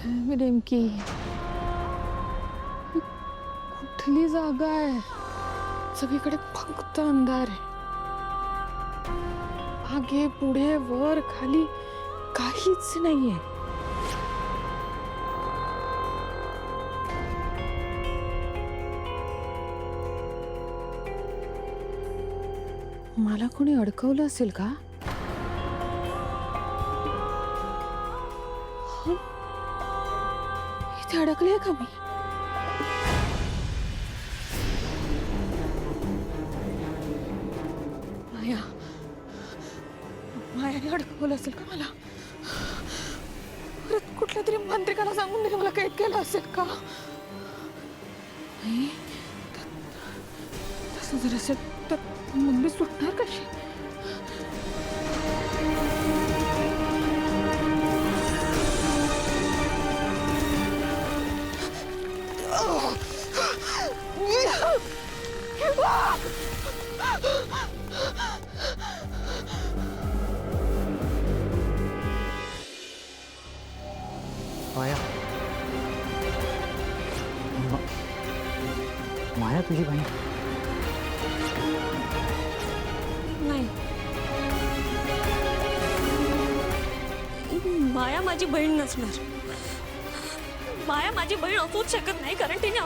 मी नेमकी कुठली जागा आहे? सगळीकडे फक्त अंधार आहे. मागे पुढे वर खाली काहीच नाहीये. मला कोणी अडकवलं असेल का? इथे अडकले का मी? माया मायाने अडकवलं असेल का मला? परत कुठल्या तरी मांत्रिकाला सांगून दिलं मला कैद केलं असेल का? नाही, तसं जर असेल तर मग मी सुटणार कशी? माया माया तुझी बहीण नाही, माया माझी बहीण नसणार. माया माझी बहीण असूच शकत नाही, कारण तिने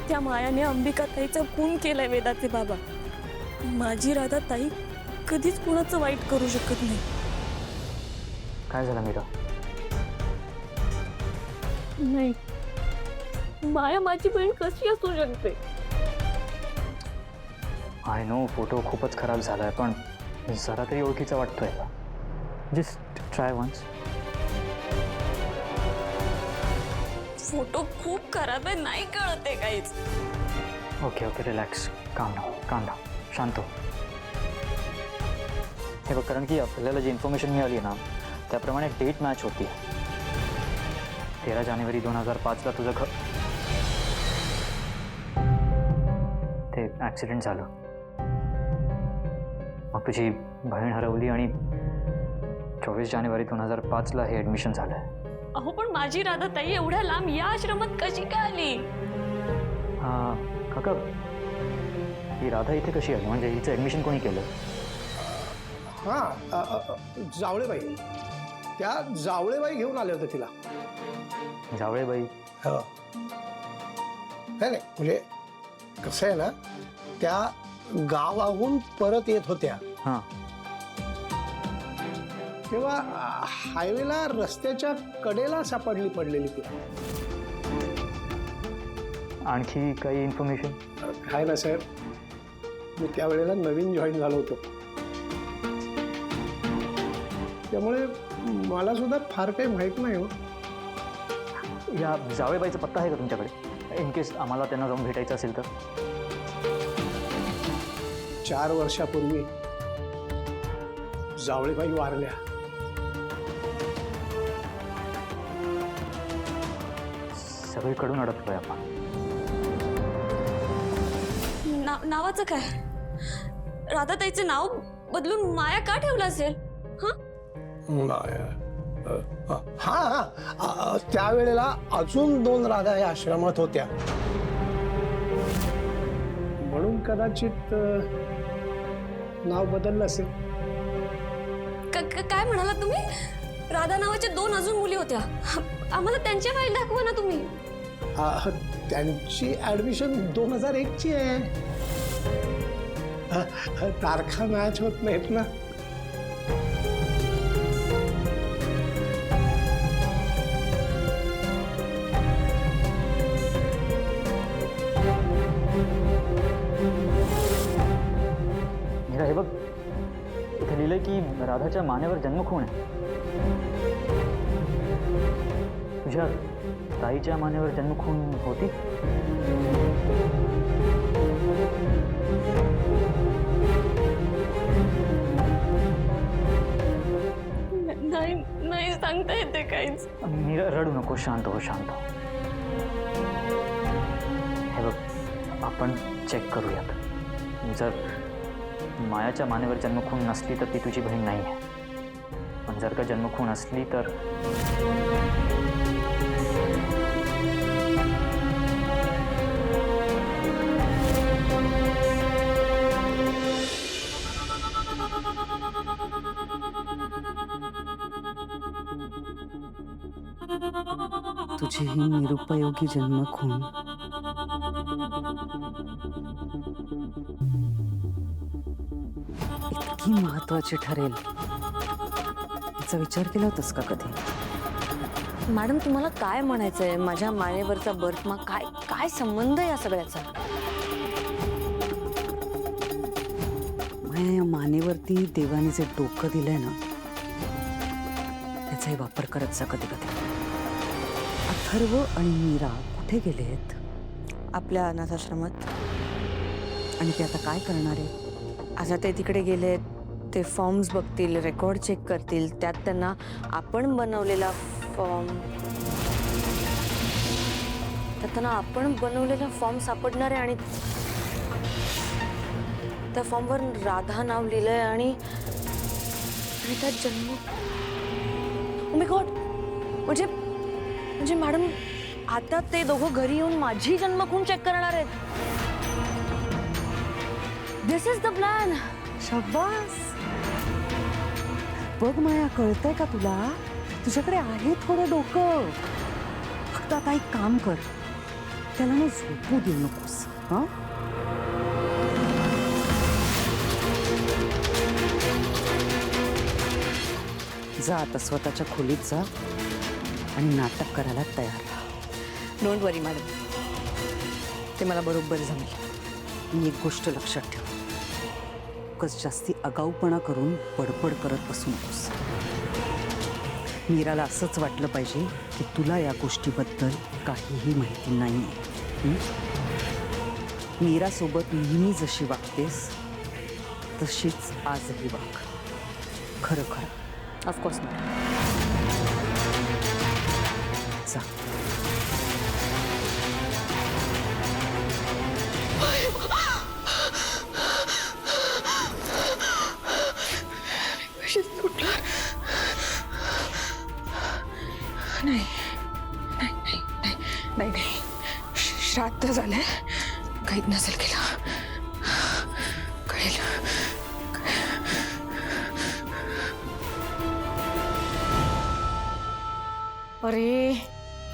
त्या मायाने अंबिका ताईचा खून केलाय. वेदाचे बाबा, माझी राधा ताई कधीच कुणाचं वाईट करू शकत नाही. काय झालं मीरा? नाही, माया माझी बहीण कशी असू शकते? आय नो फोटो खूपच खराब झालाय, पण जरा तरी ओळखीचा वाटतोय का? Just try once. फोटो खूप खराब आहे, नाही कळत आहे काहीच. ओके ओके रिलॅक्स, काम डाऊन शांत हो. हे बघ, कारण की आपल्याला जी इन्फॉर्मेशन मिळाली ना त्याप्रमाणे डेट मॅच होती. 13 जानेवारी 2005ला तुझं ते ॲक्सिडेंट झालं. मग तुझी बहीण हरवली आणि 24 जानेवारी 2005ला हे ॲडमिशन झालं. अहो, पण माझी राधा ताई एवढ्या लांब या आश्रमात कशी काय आली? काका, ही राधा इथे कशी आली? म्हणजे हिचं ॲडमिशन कोणी केलं? हां, जावळेबाई. त्या जावळेबाई घेऊन आले होते तिला. जावळेबाई? हो. नाही नाही, म्हणजे कसं आहे ना, त्या गावाहून परत येत होत्या. हां. तेव्हा हायवेला रस्त्याच्या कडेला सापडली पडलेली ती. आणखी काही इन्फॉर्मेशन? काय ना साहेब, मी त्यावेळेला नवीन जॉईन झालो होतो, त्यामुळे मला सुद्धा फार काही माहीत नाही हो. या जावळेबाईचा पत्ता आहे का तुमच्याकडे? इन केस आम्हाला त्यांना जाऊन भेटायचं असेल तर. 4 वर्षापूर्वी जावळेबाई वारल्या. सगळीकडून अडकतोय आपण. नावाचं काय? राधाताईचं नाव बदलून माया का ठेवलं असेल? हा, त्यावेळेला अजून 2 राधा या आश्रमात होत्या, म्हणून कदाचित नाव बदललं असेल. काय म्हणाला तुम्ही? राधा नावाच्या 2 अजून मुली होत्या. आम्हाला त्यांच्या फाईल दाखवा ना तुम्ही. त्यांची ऍडमिशन 2001 ची आहे. तारखा मॅच होत नाहीत ना. मीरा, हे बघ, इथे लिहिलंय की राधाच्या मानेवर जन्मखून आहे. तुझ्या ताईच्या मानेवर जन्मखून होती? नाही सांगता येते काहीच. मीरा, रडू नको, शांत हो, शांत हो. हे बघ, आपण चेक करूयात. मायाच्या मानेवर जन्मखून नसली तर ती तुझी बहीण नाही आहे, पण जर का जन्मखून असली तर तुझी ही निरुपयोगी जन्मखून इतकी महत्वाची ठरेल याचा विचार केला होतास का कधी? मॅडम, तुम्हाला काय म्हणायचंय? माझ्या मानेवरचा बर्थमार्क काय काय संबंध आहे या सगळ्याचा? या मानेवरती देवाने जे डोकं दिलंय ना त्याचाही वापर करत जा कधी कधी. अथर्व आणि मीरा कुठे गेलेत? आपल्या अनाथाश्रमात. आणि ते आता काय करणार आहेत? आता ते तिकडे गेलेत. ते फॉर्म्स बघतील, रेकॉर्ड चेक करतील. त्यात त्यांना आपण बनवलेला फॉर्म सापडणार आहे आणि त्या फॉर्मवर राधा नाव लिहिलंय आणि त्यात जन्म. ओ माय गॉड, म्हणजे मॅडम, आता ते दोघं घरी येऊन माझी जन्मखून चेक करणार आहेत. दिस इज द प्लॅन. शाबास. बघ माया, कळतंय का तुला? तुझ्याकडे आहे थोडं डोकं. फक्त आता एक काम कर, त्याला ना झोपू देऊ नकोस. हा, जा आता स्वतःच्या खोलीत जा आणि नाटक करायला तयार राहा. डोंट वरी मॅडम, ते मला बरोबर जमेल. आणि एक गोष्ट लक्षात ठेव, कस जास्ती आगाऊपणा करून बडबड करत बसू नकोस. मीराला असंच वाटलं पाहिजे की तुला या गोष्टीबद्दल काहीही माहिती नाहीये. मीरासोबत नेहमी जशी वागतेस तशीच आजही वाग. खरं खरं. Of course madam. जा. नाही, श्राद्ध झालंय, काहीच नसेल केलं. कळेल. अरे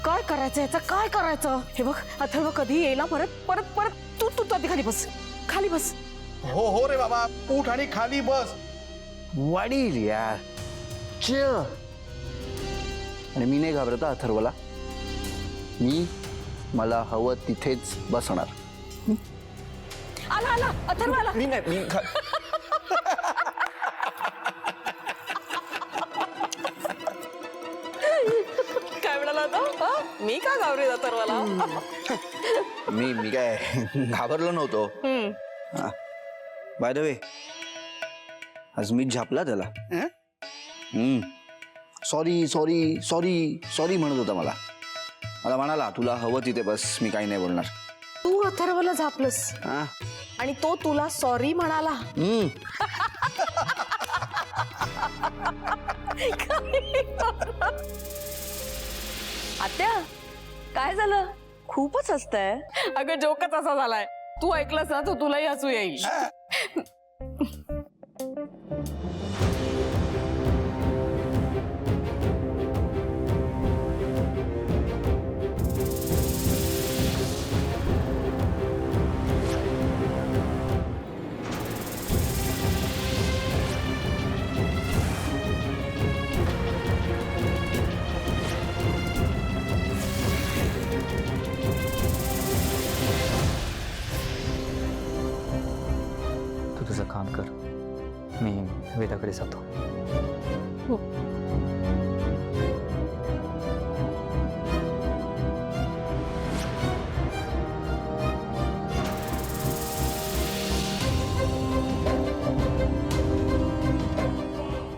काय करायचं याचं? काय करायचं? हे बघ, अथर्व कधी येईल परत परत परत. तू तू आधी खाली बस, खाली बस. हो हो रे बाबा, उठ आणि खाली बस. वडील यार, आणि मी नाही घाबरत अथर्वला. मी मला हवं तिथेच बसणार. आला आला अथर्व आला. मी नाही, काय म्हणाला आता? मी का घाबरेल अथर्वला? मी काय घाबरलो नव्हतो. बाय द वे, आज मी झापला त्याला. सॉरी सॉरी सॉरी सॉरी म्हणत होता मला. मला म्हणाला तुला हवं तिथे बस, मी काही नाही बोलणार. तू अथर्वला झापलंस आणि तो तुला सॉरी म्हणाला. आत्या, काय झालं? खूपच हसताय. अगं, जोकच असा झालाय. तू ऐकलंस ना, तो तुलाही हसू येईल. तुझं काम कर, मी वेदाकडे जातो.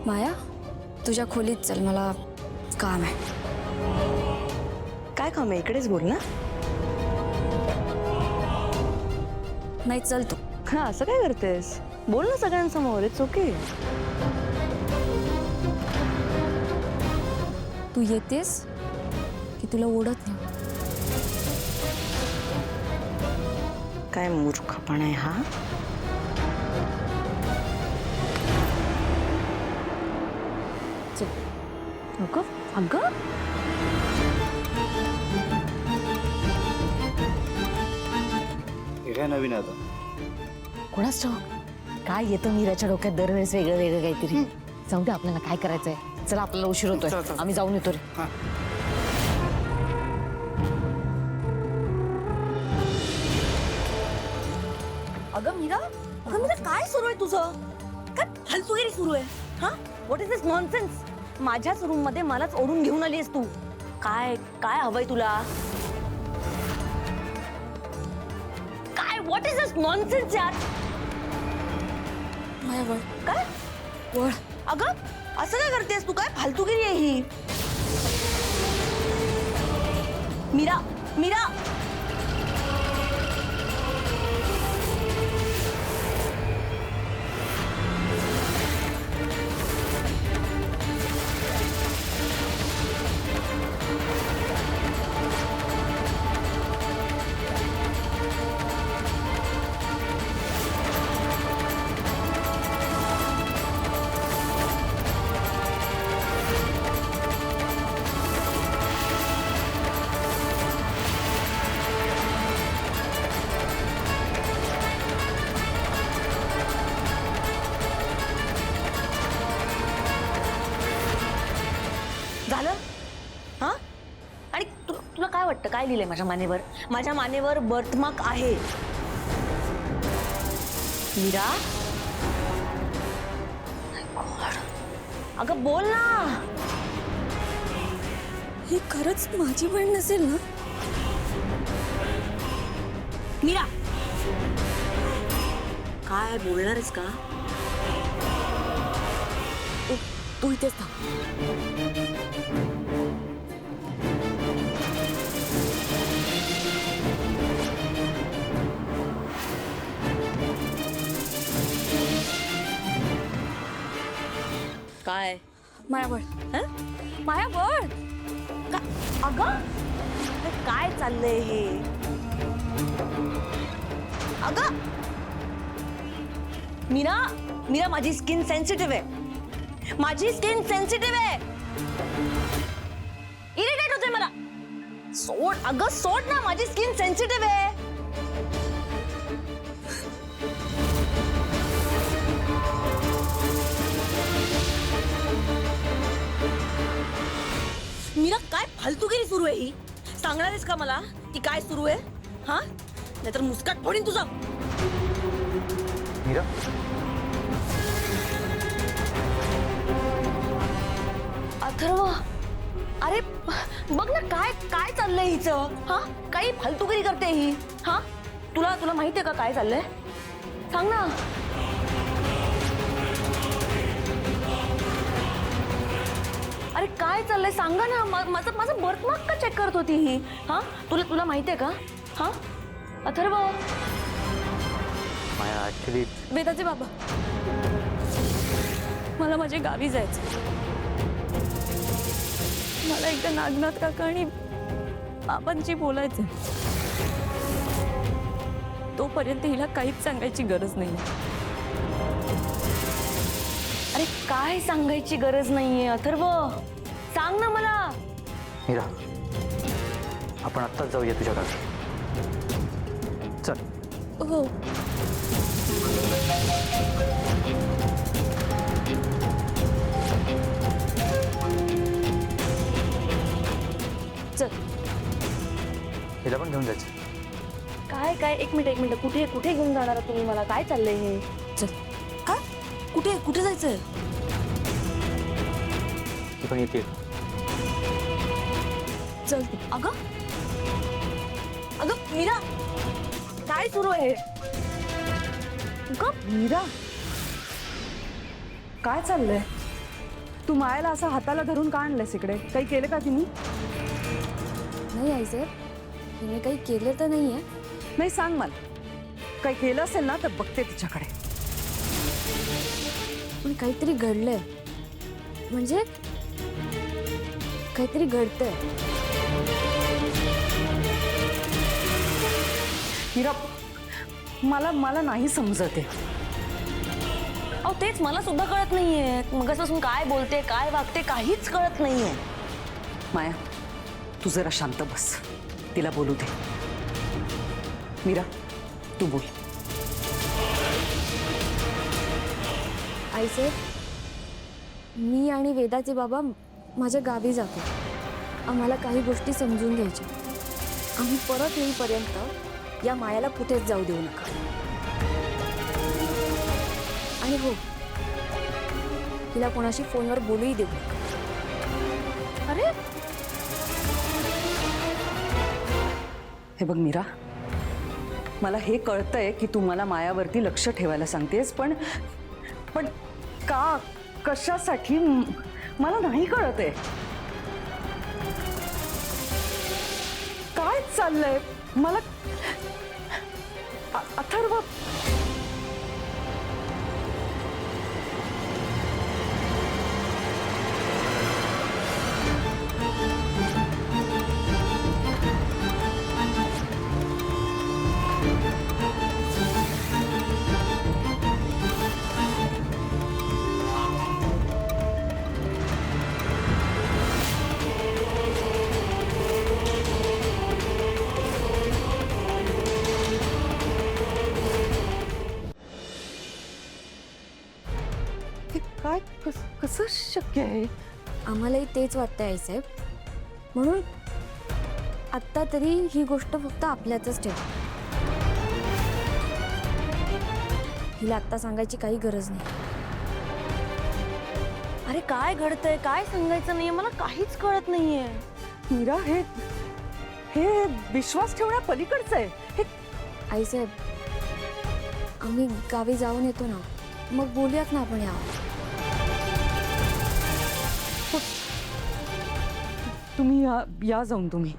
माया, तुझ्या खोलीत चल, मला काम आहे. काय काम आहे? इकडेच बोल ना. नाही, चल तू. हा, असं काय करतेस? बोल ना सगळ्यांसमोर, इट्स ओके. तू येतेस की तुला ओढत नाही? काय मूर्खपणा आहे हा. अगं अगं हे काय नवीन आता? कोणाच ठाऊक काय येतं मीराच्या डोक्यात दरवेळेस वेगळं वेगळं काहीतरी. जाऊ दे, आपल्याला काय करायचंय. चला, आपल्याला उशीर होतोय, आम्ही जाऊन येतो रे. अगं मीरा काय सुरू आहे तुझं? काय फालतूगिरी सुरू आहे? हा, व्हॉट इज दिस नॉनसेन्स? माझ्याच रूम मध्ये मलाच ओढून घेऊन आलीस तू. काय काय हवंय तुला? काय व्हॉट इज दिस नॉनसेन्स यार? माया वळ. काय वळ? अगं असं काय करतेस तू? काय फालतूगिरी आहे ही? मीरा मीरा झालं? हा, आणि तुला काय वाटतं काय लिहिलंय माझ्या मानेवर? माझ्या मानेवर बर्थमार्क आहे. मीरा, अगं बोल ना. ही खरंच माझी बहीण नसेल ना? मीरा, काय बोलणारच का? तू इथेच थांब. काय मायावळ. हं? मायावळ. अगं अरे काय चाललंय हे? अगं मीरा मीरा, माझी स्किन सेन्सिटिव्ह आहे. माझी स्किन सेन्सिटिव्ह आहे. इरिटेट होते मला. सोड अगं, सोड ना. माझी स्किन सेन्सिटिव्ह आहे. मीरा, काय फालतूगिरी सुरू आहे ही? सांगणार आहेस का मला की काय सुरू आहे? हा, नाहीतर मुस्काट फोडीन तुझा. मीरा, अथर्व, अरे बघ ना काय काय चाललंय हिचं. हा, काही फालतूगिरी करते ही. हा, तुला तुला माहिती आहे का काय चाललंय? सांग ना. अरे काय चाललंय सांगा ना. माझं माझं बर्थमार्क का चेक करत होती ही? हा, तुला तुला माहिती आहे का? हा अथर्व. माया ऍक्च्युली वेदाचे बाबा, मला माझ्या गावी जायचं. मला एकदा नागनाथ काका आणि बाबांची बोलायचं. तोपर्यंत हिला काहीच सांगायची गरज नाही. अरे काय सांगायची गरज नाहीये अथर्व. सांग ना मला. मीरा, आपण आत्ताच जाऊया तुझ्या गावी. चल. हो. चल. हिला पण घेऊन जायचं. काय काय, एक मिनिट कुठे कुठे घेऊन जाणार तुम्ही मला? काय चाललंय हे? चल. का? कुठे कुठे जायचंय? ती पण येते. चल. अगं अगं मीरा, काय सुरू आहे? अगं मीरा, काय चाललंय? तू मायाला असं हाताला धरून का आणलंयस इकडे? काही केलं का तिने? नाही आई साहेब, तिने काही केलं तर नाहीये. नाही, सांग मला. काही केलं असेल ना तर बघते तिच्याकडे. पण काहीतरी घडलंय, म्हणजे काहीतरी घडतंय. मीरा, मला नाही समजत आहे. अहो तेच मला सुद्धा कळत नाहीये. मगापासून काय बोलते, काय वागते, काहीच कळत नाहीये. माया, तू जरा शांत बस, तिला बोलू दे. मीरा, तू बोल. आईसाहेब, मी आणि वेदाचे बाबा माझ्या गावी जातो. आम्हाला काही गोष्टी समजून घ्यायच्या. आम्ही परत येईपर्यंत या मायाला कुठेच जाऊ देऊ नका. आणि हो, तिला कोणाशी फोनवर बोलूही देऊ नका. अरे हे बघ मीरा, मला हे कळतंय की तू मला मायावरती लक्ष ठेवायला सांगतेस, पण का, कशासाठी, मला नाही कळत आहे. काय चाललंय मला. अथर्व, काय, कसं शक्य आहे. आम्हालाही तेच वाटतंय आईसाहेब. म्हणून आत्ता तरी ही गोष्ट फक्त आपल्यातच ठेवा. हिला आत्ता सांगायची काही गरज नाही. अरे काय घडतंय, काय सांगायचं नाहीये, मला काहीच कळत नाहीये. मीरा, हे विश्वास ठेवण्या पलीकडचं आहे. हे आईसाहेब, आम्ही गावी जाऊन येतो ना, मग बोलूयात ना आपण यावर. तुम्ही या जाऊन तुम्ही.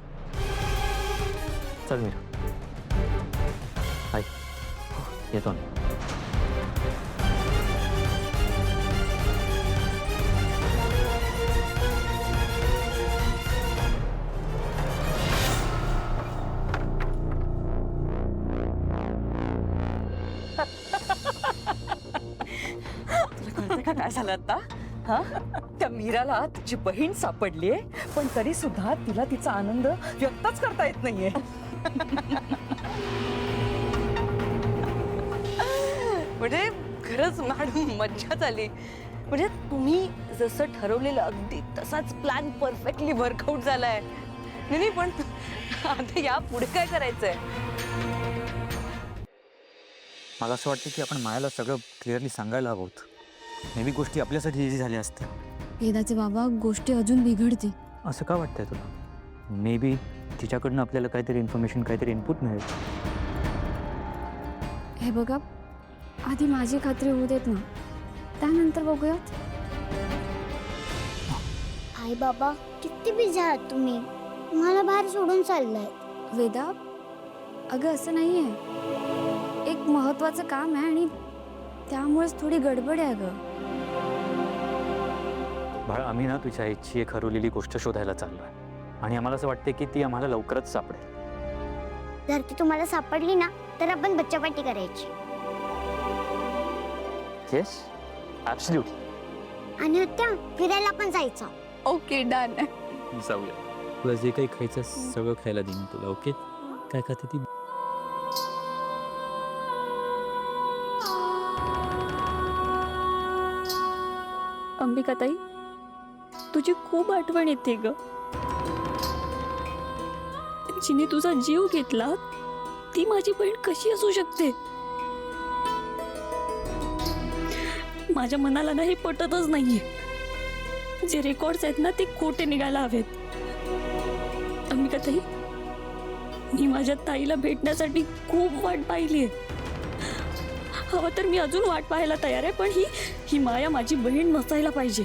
चल मीरा, हाय, येतो ना. कळतंय का काय झालं आता? हा, त्या मीराला तिची बहीण सापडलीये, पण तरी सुद्धा तिला तिचा आनंद व्यक्तच करता येत नाहीये. म्हणजे खरंच मॅडम मज्जाच आली. म्हणजे तुम्ही जसं ठरवलेलं अगदी तसाच प्लॅन परफेक्टली वर्कआउट झालाय. नाही पण आता या पुढे काय करायचंय? मला असं वाटतं की आपण मायाला सगळं क्लिअरली सांगायला हवं होतं. मे बी गोष्टी आपल्यासाठी इझी झाल्या असत्या. वेदाचे बाबा, गोष्टी अजून बिघडतील. असं का वाटतंय तुला? मे बी तिच्याकडनं आपल्याला काहीतरी इन्फॉर्मेशन, काहीतरी इनपुट मिळेल. हे बघा, आधी माझी खात्री होऊ देत ना, त्यानंतर बघूयात. आई बाबा, किती बिझी आहात तुम्ही? मला बाहेर सोडून चाललाय. वेदा, अगं असं नाहीये. एक महत्वाचं काम आहे आणि त्यामुळेच थोडी गडबड आहे अगं. बाळा, आम्ही ना तुझ्या आईची एक हरवलेली गोष्ट शोधायला चाललोय आणि आम्हाला असं वाटतं की ती आम्हाला लवकरच सापडेल. जर ती तुम्हाला सापडली ना, तर आपण बच्चापार्टी करायची. Yes, absolutely. आणि आत्या, फिरायला पण जायचं. Okay, done. जाऊया. तुला जे काही खायचं सगळं खायला देईन तुला. ओके, काय खाते ती? अंबिकाताई, तुझी खूप आठवण येते ग. जिने तुझा जीव घेतला ती माझी बहीण कशी असू शकते? माझ्या मनाला ना हे पटतच नाहीये. जे रेकॉर्ड्स आहेत ना ते खोटे निघायला हवेत. अंबिकाताई, मी माझ्या ताईला भेटण्यासाठी खूप वाट पाहिलीये. हवं तर मी अजून वाट पाहायला तयार आहे, पण ही माया माझी बहीण नसायला पाहिजे.